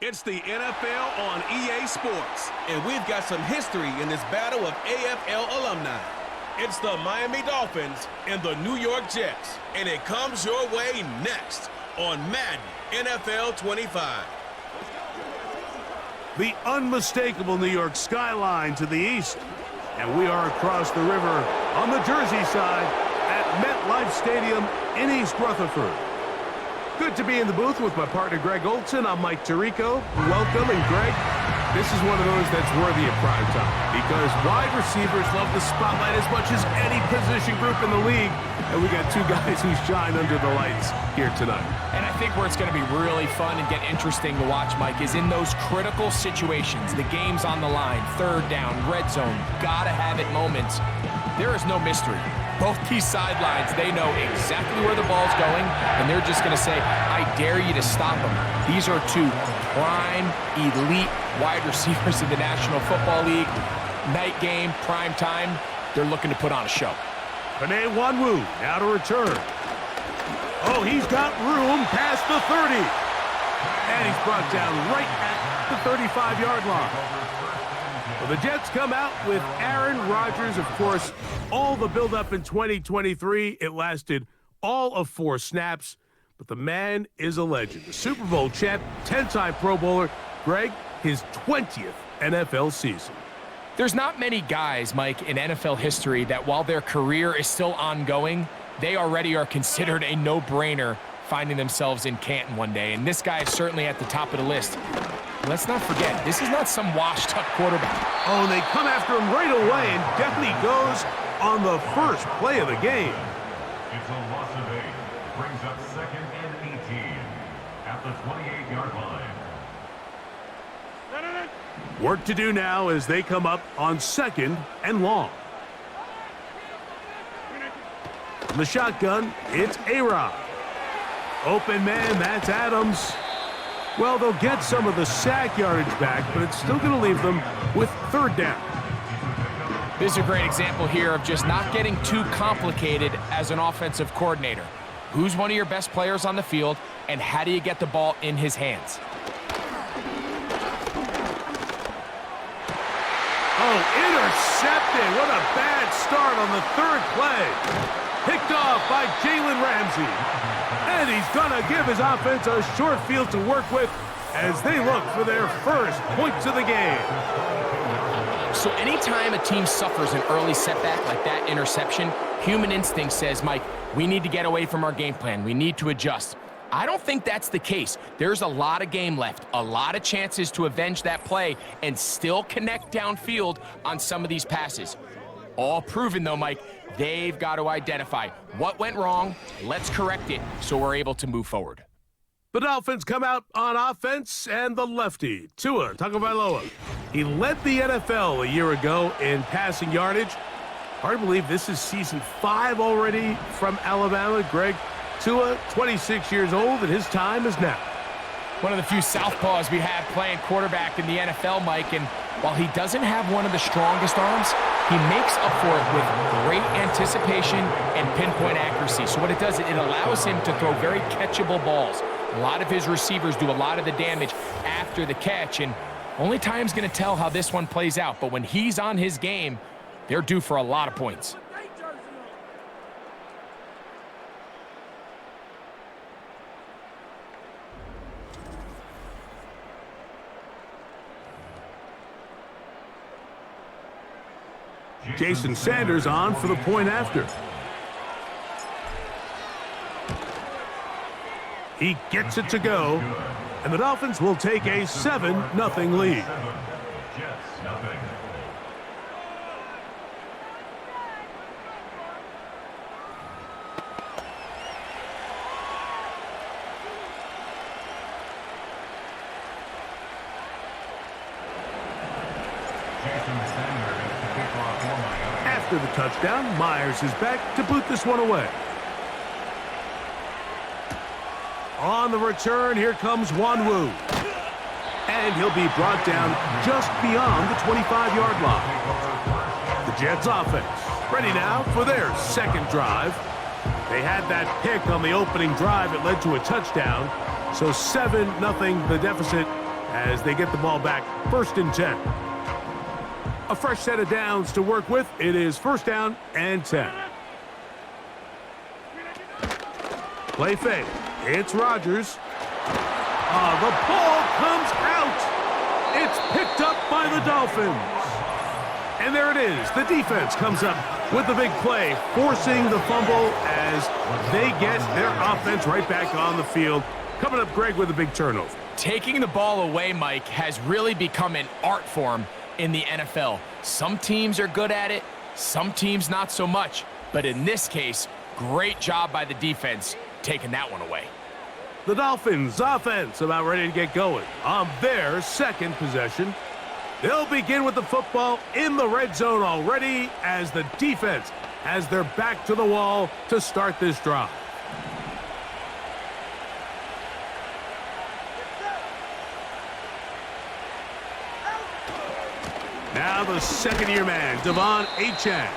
It's the NFL on EA Sports. And we've got some history in this battle of AFL alumni. It's the Miami Dolphins and the New York Jets. And it comes your way next on Madden NFL 25. The unmistakable New York skyline to the east. And we are across the river on the Jersey side at MetLife Stadium in East Rutherford. Good to be in the booth with my partner, Greg Olson. I'm Mike Tirico. Welcome, and Greg, this is one of those that's worthy of prime time because wide receivers love the spotlight as much as any position group in the league, and we got two guys who shine under the lights here tonight. And I think where it's going to be really fun and get interesting to watch, Mike, is in those critical situations. The game's on the line, third down, red zone, gotta have it moments. There is no mystery. Both these sidelines, they know exactly where the ball's going, and they're just going to say, I dare you to stop them. These are two prime, elite wide receivers in the National Football League. Night game, prime time, they're looking to put on a show. Panay Nwanwu now to return. Oh, he's got room past the 30. And he's brought down right at the 35-yard line. Well, the Jets come out with Aaron Rodgers, of course. All the build-up in 2023, it lasted all of 4 snaps. But the man is a legend. The Super Bowl champ, 10-time Pro Bowler. Greg, his 20th NFL season. There's not many guys, Mike, in NFL history that while their career is still ongoing, they already are considered a no-brainer finding themselves in Canton one day. And this guy is certainly at the top of the list. Let's not forget, this is not some washed-up quarterback. Oh, and they come after him right away, and down he goes on the first play of the game. It's a loss of 8. Brings up 2nd and 18 at the 28-yard line. Work to do now as they come up on 2nd and long. In the shotgun, it's A-Rod. Open man, that's Adams. Well, they'll get some of the sack yardage back, but it's still going to leave them with 3rd down. This is a great example here of just not getting too complicated as an offensive coordinator. Who's one of your best players on the field, and how do you get the ball in his hands? Oh, intercepted. What a bad start on the 3rd play. Picked off by Jalen Ramsey. And he's going to give his offense a short field to work with as they look for their first points of the game. So anytime a team suffers an early setback like that interception, human instinct says, Mike, we need to get away from our game plan. We need to adjust. I don't think that's the case. There's a lot of game left, a lot of chances to avenge that play and still connect downfield on some of these passes. All proven, though, Mike, they've got to identify what went wrong, let's correct it so we're able to move forward. The Dolphins come out on offense, and the lefty, Tua Tagovailoa. He led the NFL a year ago in passing yardage. Hard to believe this is season 5 already from Alabama. Greg, Tua, 26 years old, and his time is now. One of the few southpaws we have playing quarterback in the NFL, Mike, and while he doesn't have one of the strongest arms, he makes up for it with great anticipation and pinpoint accuracy. So what it does, it allows him to throw very catchable balls. A lot of his receivers do a lot of the damage after the catch, and only time's going to tell how this one plays out. But when he's on his game, they're due for a lot of points. Jason Sanders on for the point after. He gets it to go, and the Dolphins will take a 7-0 lead. After the touchdown, Myers is back to boot this one away. On the return, here comes Nwanwu. And he'll be brought down just beyond the 25-yard line. The Jets offense ready now for their 2nd drive. They had that pick on the opening drive. It led to a touchdown. So 7-0 the deficit as they get the ball back 1st and 10. A fresh set of downs to work with. It is 1st down and 10. Play fake. It's Rodgers. The ball comes out. It's picked up by the Dolphins. And there it is. The defense comes up with the big play, forcing the fumble as they get their offense right back on the field. Coming up, Greg, with a big turnover. Taking the ball away, Mike, has really become an art form in the NFL. Some teams are good at it, some teams not so much. But in this case, great job by the defense taking that one away. The Dolphins offense about ready to get going on their 2nd possession. They'll begin with the football in the red zone already as the defense has their back to the wall to start this drive. Now the 2nd-year man, Devon Achane.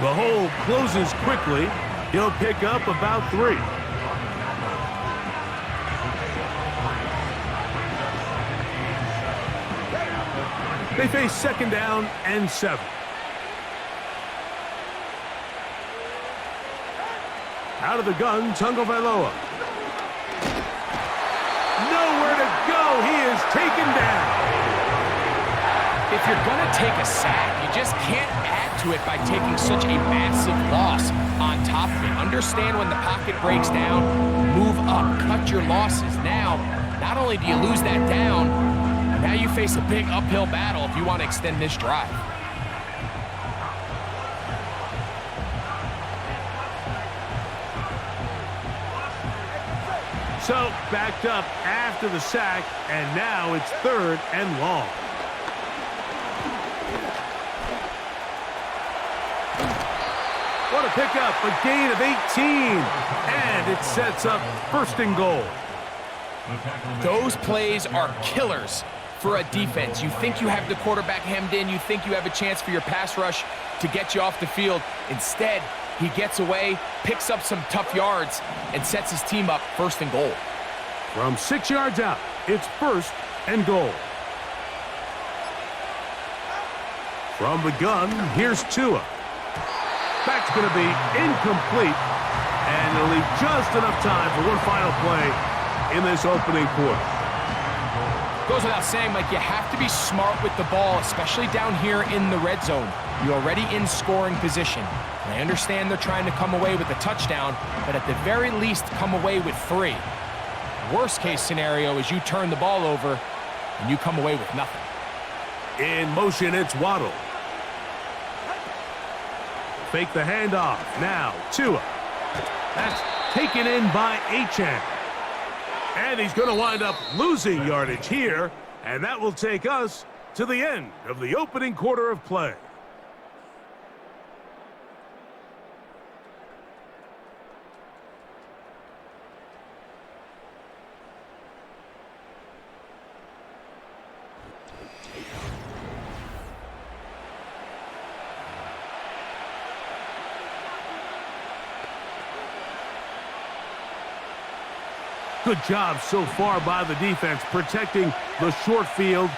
The hole closes quickly. He'll pick up about 3. They face 2nd down and 7. Out of the gun, Tagovailoa. Nowhere to go. He is taken down. If you're going to take a sack, you just can't add to it by taking such a massive loss on top of it. Understand when the pocket breaks down, move up, cut your losses. Now, not only do you lose that down, now you face a big uphill battle if you want to extend this drive. So, backed up after the sack, and now it's 3rd and long. What a pickup, a gain of 18, and it sets up 1st and goal. Those plays are killers for a defense. You think you have the quarterback hemmed in, you think you have a chance for your pass rush to get you off the field. Instead, he gets away, picks up some tough yards, and sets his team up 1st and goal. From 6 yards out, it's 1st and goal. From the gun, here's Tua. That's going to be incomplete, and it'll leave just enough time for one final play in this opening quarter. Goes without saying, Mike, you have to be smart with the ball, especially down here in the red zone. You're already in scoring position. And I understand they're trying to come away with a touchdown, but at the very least, come away with 3. Worst case scenario is you turn the ball over and you come away with nothing. In motion, it's Waddle. Fake the handoff. Now, Tua. That's taken in by Achane. And he's going to wind up losing yardage here, and that will take us to the end of the opening quarter of play. Good job so far by the defense protecting the short field.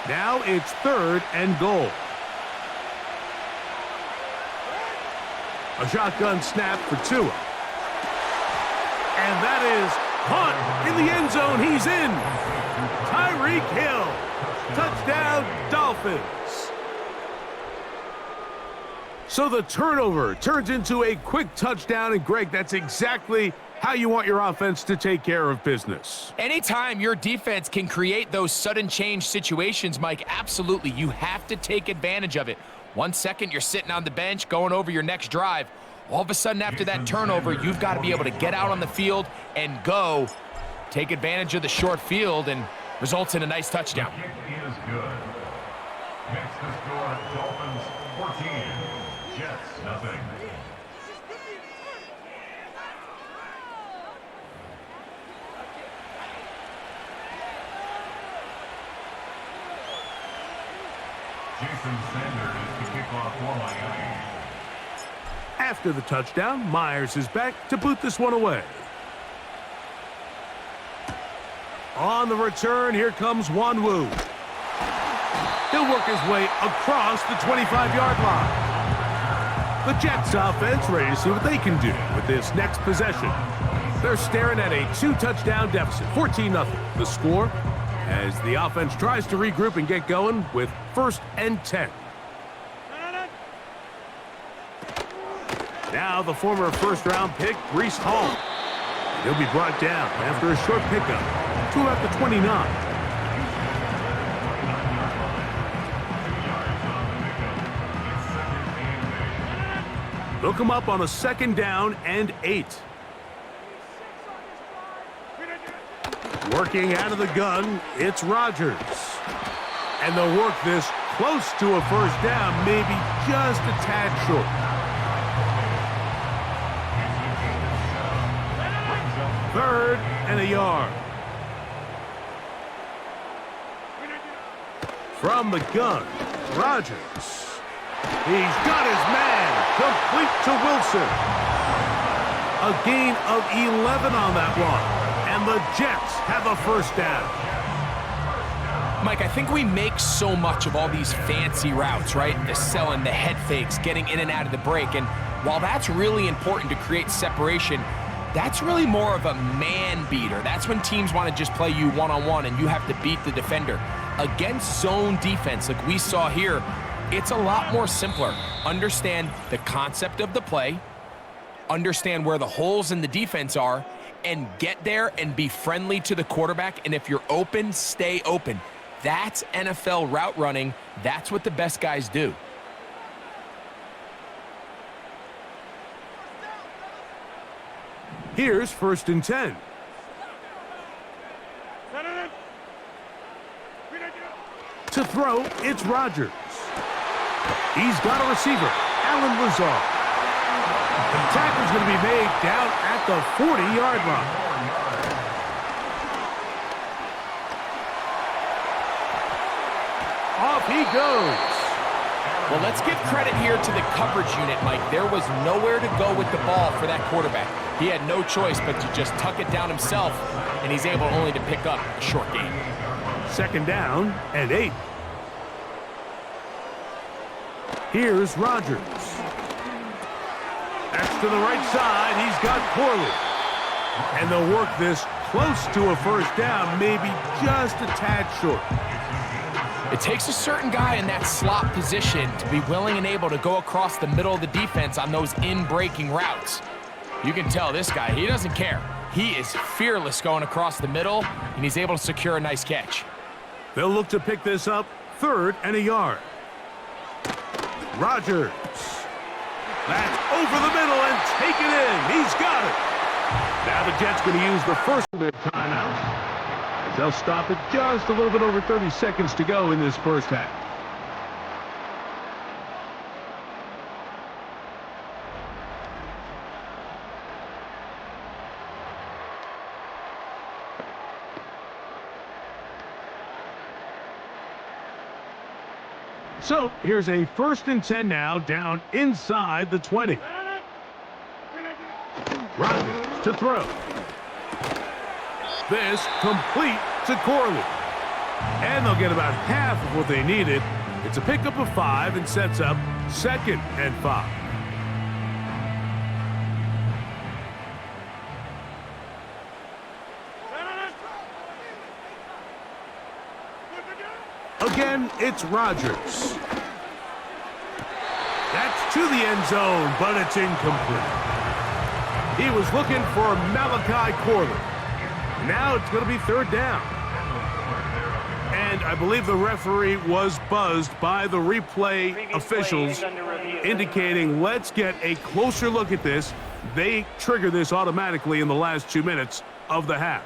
Now it's 3rd and goal. A shotgun snap for Tua. And that is caught in the end zone. He's in. Tyreek Hill. Touchdown, Dolphins. So the turnover turns into a quick touchdown. And Greg, that's exactly how you want your offense to take care of business. Anytime your defense can create those sudden change situations, Mike, absolutely, you have to take advantage of it. 1 second, you're sitting on the bench going over your next drive. All of a sudden, after that turnover, you've got to be able to get out on the field and go. Take advantage of the short field and results in a nice touchdown. The kick is good. Next to score, Dolphins 14, Jets nothing. Jason Sanders to kick off for Miami. After the touchdown, Myers is back to boot this one away. On the return, here comes Wanwu. He'll work his way across the 25-yard line. The Jets offense ready to see what they can do with this next possession. They're staring at a 2-touchdown deficit, 14-0. The score as the offense tries to regroup and get going with 1st and 10. Now the former first-round pick, Breece Hall. He'll be brought down after a short pickup to about the 29. They'll come up on a 2nd down and 8. Working out of the gun, it's Rodgers. And they'll work this close to a 1st down, maybe just a tad short. 3rd and a yard. From the gun, Rodgers. He's got his man, complete to Wilson. A gain of 11 on that one, and the Jets have a 1st down. Mike, I think we make so much of all these fancy routes, right? The selling, the head fakes, getting in and out of the break, and while that's really important to create separation, that's really more of a man beater. That's when teams want to just play you one-on-one and you have to beat the defender. Against zone defense like we saw here, it's a lot more simpler. Understand the concept of the play, understand where the holes in the defense are, and get there and be friendly to the quarterback. And if you're open, stay open. That's NFL route running. That's what the best guys do. Here's 1st and 10. To throw, it's Rodgers. He's got a receiver, Allen Lazard. The tackle's going to be made down at the 40-yard line. Off he goes. Well, let's give credit here to the coverage unit, Mike. There was nowhere to go with the ball for that quarterback. He had no choice but to just tuck it down himself, and he's able only to pick up a short gain. 2nd down and 8. Here's Rodgers. That's to the right side. He's got Corley. And they'll work this close to a 1st down, maybe just a tad short. It takes a certain guy in that slot position to be willing and able to go across the middle of the defense on those in-breaking routes. You can tell this guy, he doesn't care. He is fearless going across the middle, and he's able to secure a nice catch. They'll look to pick this up 3rd and a yard. Rodgers. That's over the middle and take it in. He's got it. Now the Jets going to use the 1st timeout. They'll stop it just a little bit over 30 seconds to go in this 1st half. So here's a 1st and 10 now, down inside the 20. Rodgers to throw. This complete to Corley. And they'll get about half of what they needed. It's a pickup of 5 and sets up 2nd and 5. Again, it's Rodgers. That's to the end zone, but it's incomplete. He was looking for Malachi Corley. Now it's going to be 3rd down. And I believe the referee was buzzed by the replay officials, indicating let's get a closer look at this. They trigger this automatically in the last 2 minutes of the half.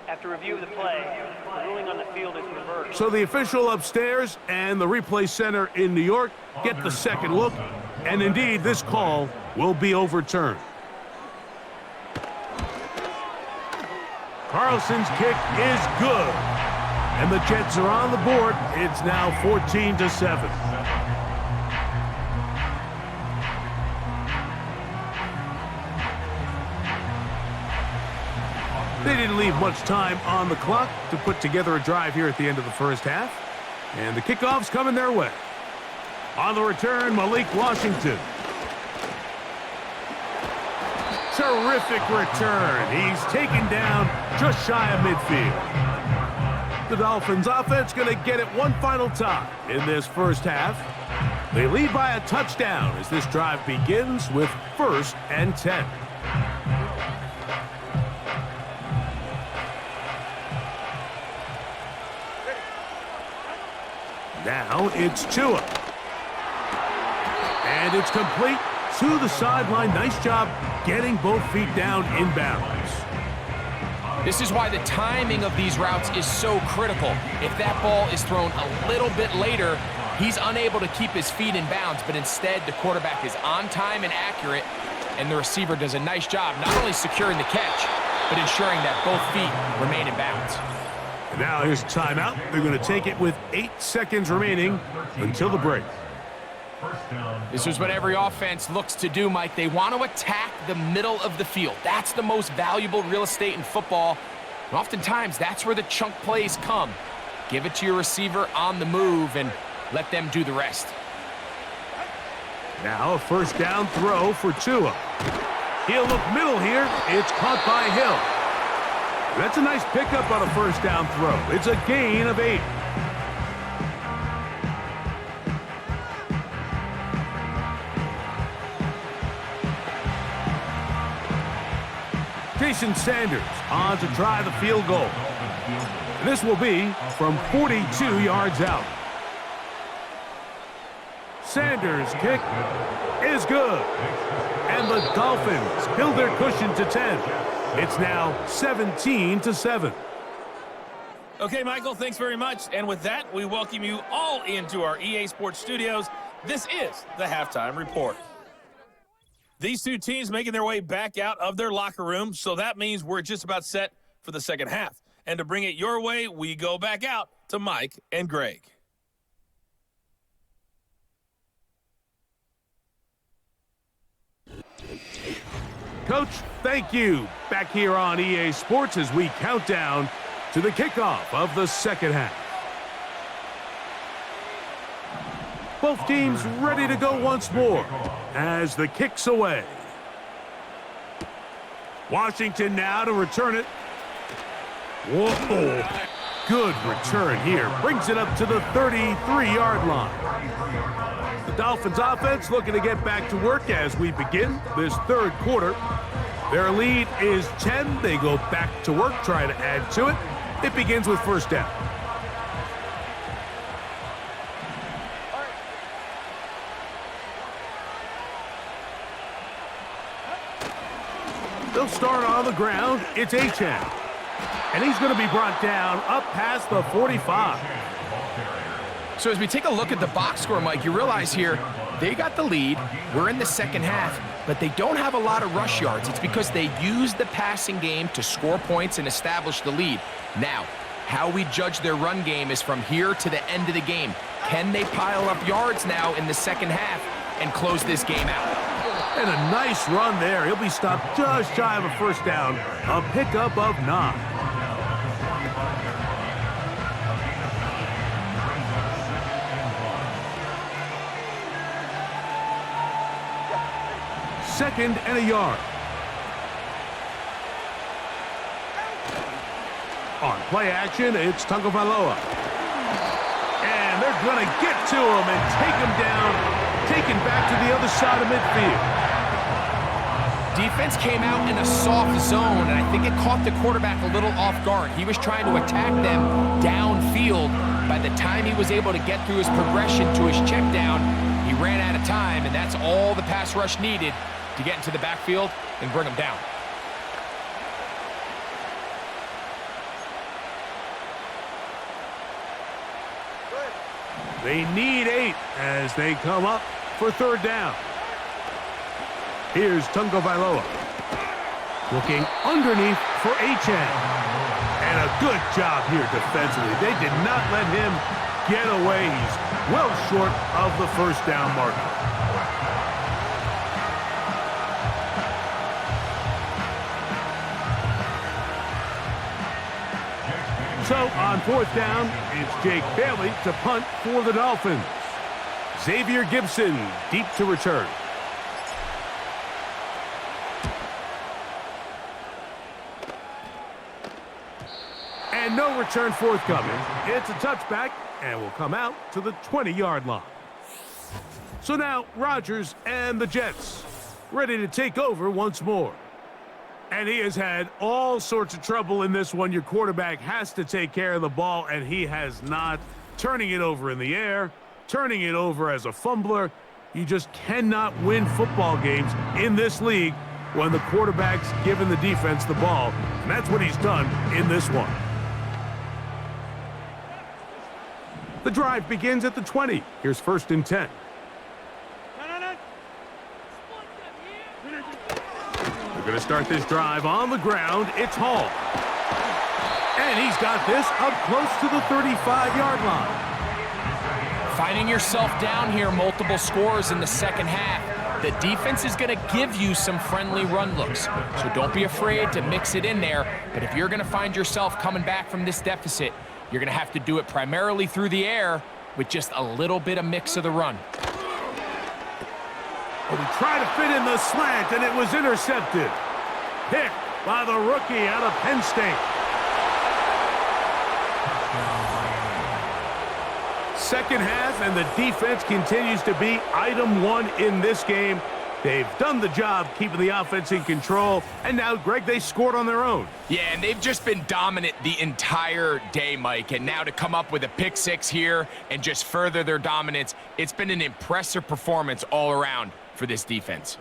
After review of the play, the ruling on the field is reversed. So the official upstairs and the replay center in New York get the 2nd look, and indeed this call will be overturned. Carlson's kick is good. And the Jets are on the board. It's now 14-7. They didn't leave much time on the clock to put together a drive here at the end of the first half. And the kickoff's coming their way. On the return, Malik Washington. Terrific return. He's taken down just shy of midfield. The Dolphins offense going to get it one final time in this first half. They lead by a touchdown as this drive begins with 1st and 10. Now it's Tua. And it's complete to the sideline. Nice job getting both feet down inbounds. This is why the timing of these routes is so critical. If that ball is thrown a little bit later, he's unable to keep his feet in bounds, but instead the quarterback is on time and accurate, and the receiver does a nice job not only securing the catch, but ensuring that both feet remain in bounds. And now here's a timeout. They're going to take it with 8 seconds remaining until the break. This is what every offense looks to do, Mike. They want to attack the middle of the field. That's the most valuable real estate in football. And oftentimes, that's where the chunk plays come. Give it to your receiver on the move and let them do the rest. Now a first down throw for Tua. He'll look middle here. It's caught by Hill. That's a nice pickup on a first down throw. It's a gain of 8. Jason Sanders on to try the field goal. This will be from 42 yards out. Sanders' kick is good. And the Dolphins build their cushion to 10. It's now 17-7. Okay, Michael, thanks very much. And with that, we welcome you all into our EA Sports studios. This is the Halftime Report. These two teams making their way back out of their locker room, so that means we're just about set for the second half. And to bring it your way, we go back out to Mike and Greg. Coach, thank you. Back here on EA Sports as we count down to the kickoff of the second half. Both teams ready to go once more as the kick's away. Washington now to return it. Whoa, good return here. Brings it up to the 33-yard line. The Dolphins offense looking to get back to work as we begin this third quarter. Their lead is 10. They go back to work, trying to add to it. It begins with first down. They'll start on the ground. It's Achane. And he's going to be brought down up past the 45. So as we take a look at the box score, Mike, you realize here they got the lead. We're in the second half, but they don't have a lot of rush yards. It's because they used the passing game to score points and establish the lead. Now, how we judge their run game is from here to the end of the game. Can they pile up yards now in the second half and close this game out? And a nice run there. He'll be stopped just shy of a first down. A pickup of 9. Second and a yard. On play action, it's Tagovailoa. And they're going to get to him and take him down, taken back to the other side of midfield. Defense came out in a soft zone, and I think it caught the quarterback a little off guard. He was trying to attack them downfield. By the time he was able to get through his progression to his check down, he ran out of time, and that's all the pass rush needed to get into the backfield and bring him down. They need 8 as they come up for third down. Here's Tagovailoa. Looking underneath for Achane. And And a good job here defensively. They did not let him get away. He's well short of the first down marker. So on fourth down, it's Jake Bailey to punt for the Dolphins. Xavier Gibson deep to return. And no return forthcoming. It's a touchback and will come out to the 20-yard line. So now Rodgers and the Jets ready to take over once more. And he has had all sorts of trouble in this one. Your quarterback has to take care of the ball, and he has not. Turning it over in the air, turning it over as a fumbler. You just cannot win football games in this league when the quarterback's giving the defense the ball. And that's what he's done in this one. The drive begins at the 20. Here's 1st and 10. We're going to start this drive on the ground. It's Hall. And he's got this up close to the 35-yard line. Finding yourself down here, multiple scores in the second half. The defense is going to give you some friendly run looks, so don't be afraid to mix it in there. But if you're going to find yourself coming back from this deficit, you're going to have to do it primarily through the air with just a little bit of mix of the run. Well, he tried to fit in the slant, and it was intercepted. Picked by the rookie out of Penn State. Second half, and the defense continues to be item one in this game. They've done the job keeping the offense in control, and now, Greg, they scored on their own. Yeah, and they've just been dominant the entire day, Mike, and now to come up with a pick six here and just further their dominance, it's been an impressive performance all around for this defense.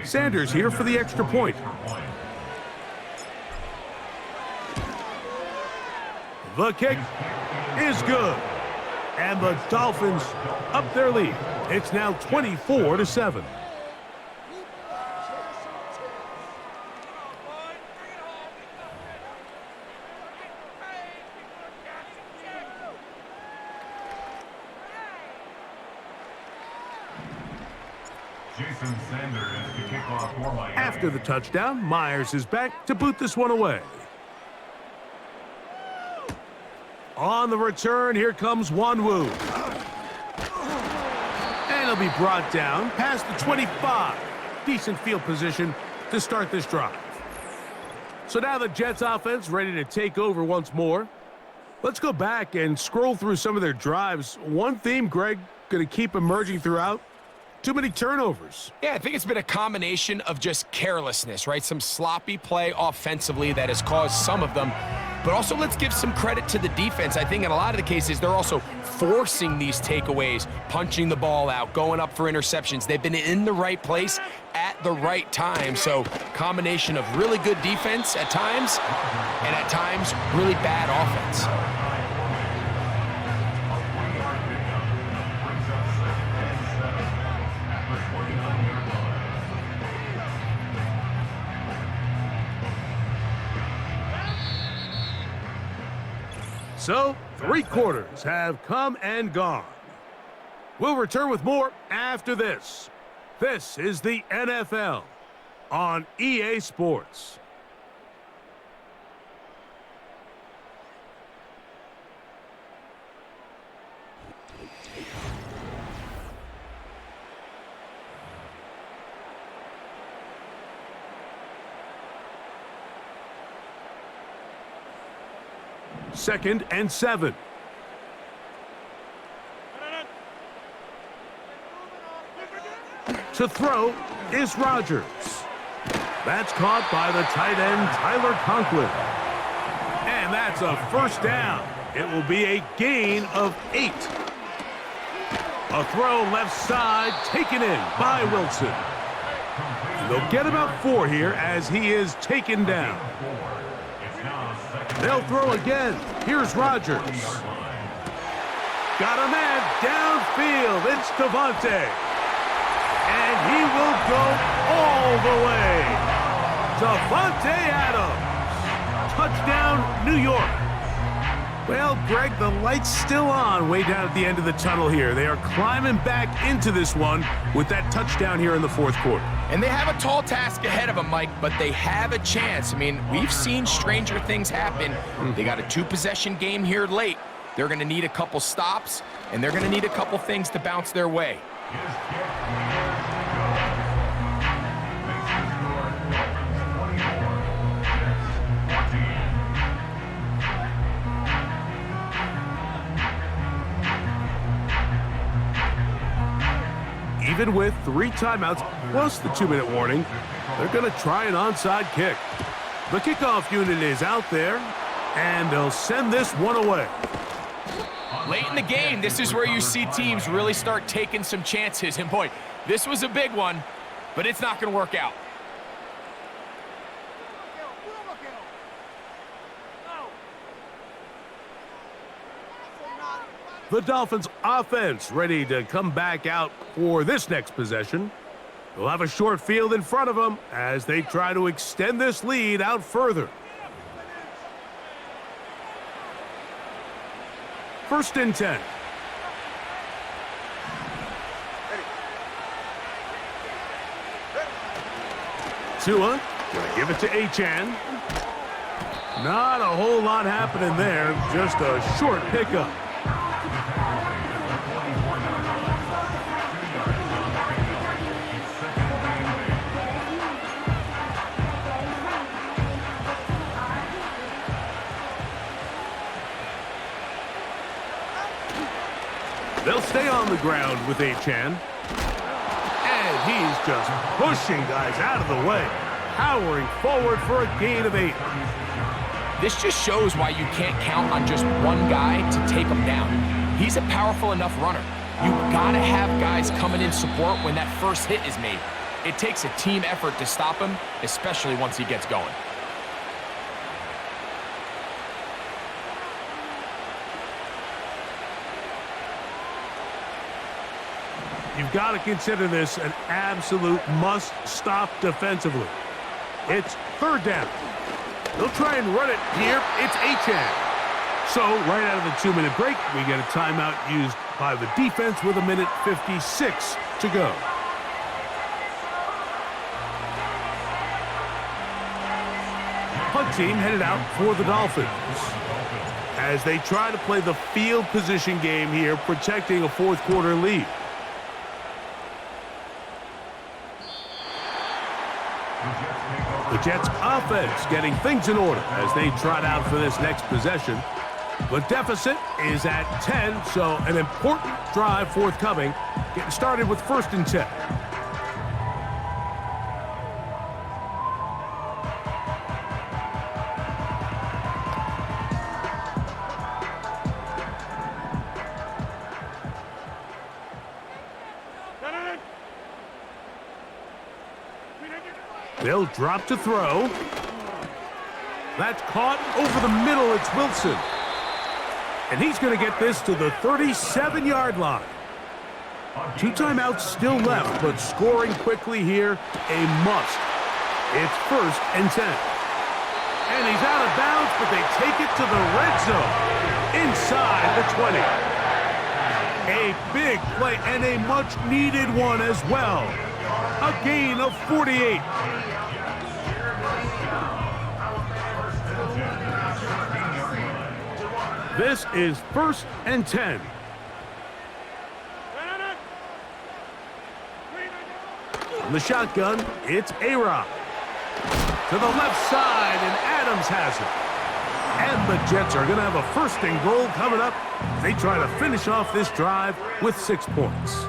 Sanders here for the extra point. The kick is good. And the Dolphins up their lead. It's now 24-7. After the touchdown, Myers is back to boot this one away. On the return, here comes Wanwu. And he'll be brought down past the 25. Decent field position to start this drive. So now the Jets offense ready to take over once more. Let's go back and scroll through some of their drives. One theme, Greg, going to keep emerging throughout. Too many turnovers. Yeah, I think it's been a combination of just carelessness, right? Some sloppy play offensively that has caused some of them. But also, let's give some credit to the defense. I think in a lot of the cases, they're also forcing these takeaways, punching the ball out, going up for interceptions. They've been in the right place at the right time. So, combination of really good defense at times, and at times, really bad offense. So, 3 quarters have come and gone. We'll return with more after this. This is the NFL on EA Sports. Second and 7. To throw is Rodgers. That's caught by the tight end, Tyler Conklin. And that's a first down. It will be a gain of 8. A throw left side, taken in by Wilson. They'll get about 4 here as he is taken down. They'll throw again. Here's Rodgers. got a man downfield. It's Devontae. And he will go all the way. Devontae Adams. Touchdown, New York. Well, Greg, the light's still on way down at the end of the tunnel here. They are climbing back into this one with that touchdown here in the fourth quarter. And they have a tall task ahead of them, Mike, but they have a chance. I mean, we've seen stranger things happen. They got a two-possession game here late. They're going to need a couple stops, and they're going to need a couple things to bounce their way. Even with 3 timeouts plus the 2-minute warning, they're going to try an onside kick. The kickoff unit is out there, and they'll send this one away. Late in the game, this is where you see teams really start taking some chances. And boy, this was a big one, but it's not going to work out. The Dolphins offense ready to come back out for this next possession. They'll have a short field in front of them as they try to extend this lead out further. First and 10. Tua gonna give it to Achane. Not a whole lot happening there, just a short pickup. They'll stay on the ground with Achane. And he's just pushing guys out of the way, powering forward for a gain of 8. This just shows why you can't count on just one guy to take him down. He's a powerful enough runner. You gotta have guys coming in support when that first hit is made. It takes a team effort to stop him, especially once he gets going. You've got to consider this an absolute must-stop defensively. It's third down. They'll try and run it here. It's Achane. So right out of the 2-minute break, we get a timeout used by the defense with 1:56 to go. Punt team headed out for the Dolphins as they try to play the field position game here, protecting a fourth quarter lead. The Jets offense getting things in order as they trot out for this next possession. The deficit is at 10, so an important drive forthcoming. Getting started with first and 10. They'll drop to throw. That's caught over the middle. It's Wilson. And he's going to get this to the 37-yard line. 2 timeouts still left, but scoring quickly here, a must. It's first and 10. And he's out of bounds, but they take it to the red zone. Inside the 20. A big play and a much-needed one as well. A gain of 48. This is first and 10. On the shotgun, it's A-Rod. To the left side, and Adams has it. And the Jets are going to have a first and goal coming up. They try to finish off this drive with 6 points.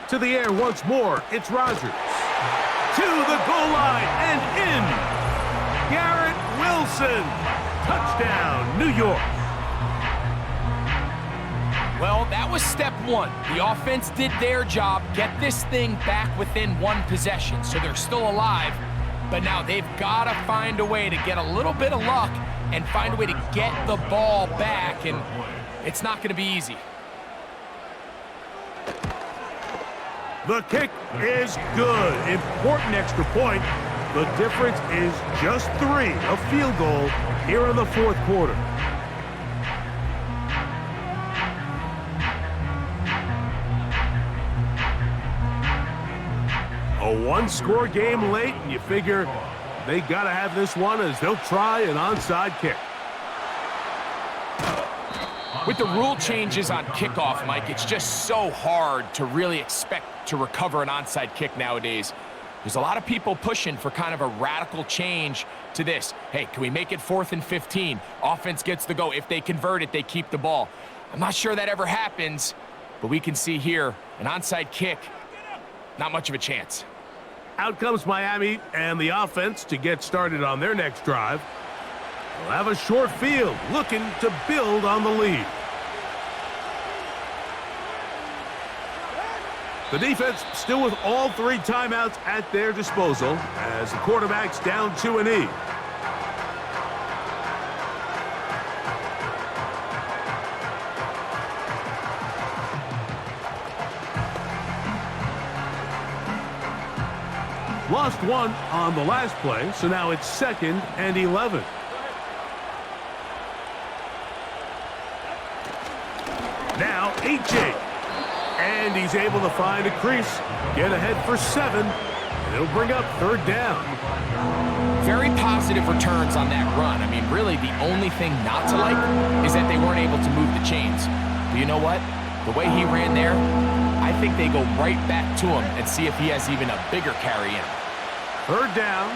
To the air once more, it's Rodgers. To the goal line and in. Garrett Wilson. Touchdown, New York. Well, that was step one. The offense did their job, get this thing back within 1 possession, so they're still alive. but now they've got to find a way to get a little bit of luck and find a way to get the ball back, and it's not going to be easy. The kick is good. Important extra point. The difference is just 3, a field goal here in the fourth quarter. A one-score game late, and you figure they got to have this one as they'll try an onside kick. With the rule changes on kickoff, Mike, it's just so hard to really expect to recover an onside kick nowadays. There's a lot of people pushing for kind of a radical change to this. Hey, can we make it 4th and 15? Offense gets the go. If they convert it, they keep the ball. I'm not sure that ever happens, but we can see here an onside kick, not much of a chance. Out comes Miami and the offense to get started on their next drive. They'll have a short field, looking to build on the lead. The defense still with all 3 timeouts at their disposal as the quarterback's down 2-E. Lost 1 on the last play, so now it's 2nd and 11. Now AJ. And he's able to find a crease, get ahead for 7, and it'll bring up 3rd down. Very positive returns on that run. I mean, really, the only thing not to like is that they weren't able to move the chains. But you know what? The way he ran there, I think they go right back to him and see if he has even a bigger carry in him. 3rd down,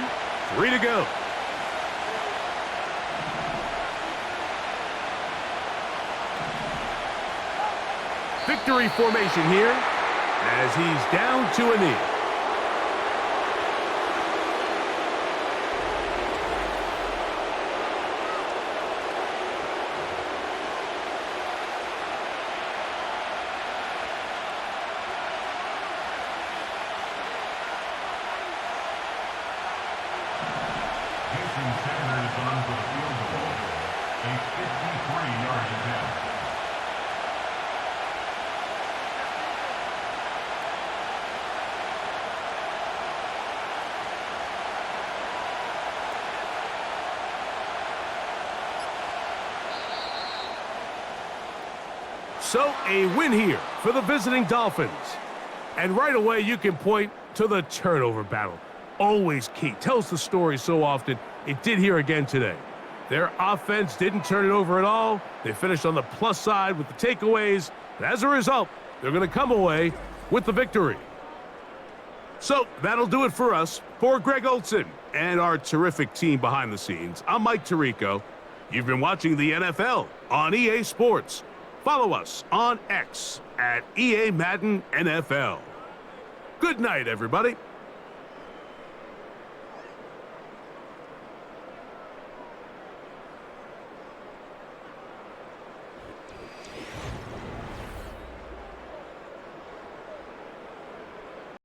3 to go. Victory formation here as he's down 2-E. Houston Sanders on for the field goal. A 53-yard attempt. So a win here for the visiting Dolphins. And right away you can point to the turnover battle. Always key. Tells the story so often. It did here again today. Their offense didn't turn it over at all. They finished on the plus side with the takeaways. And as a result, they're going to come away with the victory. So that'll do it for us. For Greg Olson and our terrific team behind the scenes, I'm Mike Tirico. You've been watching the NFL on EA Sports. Follow us on X at EA Madden NFL. Good night, everybody.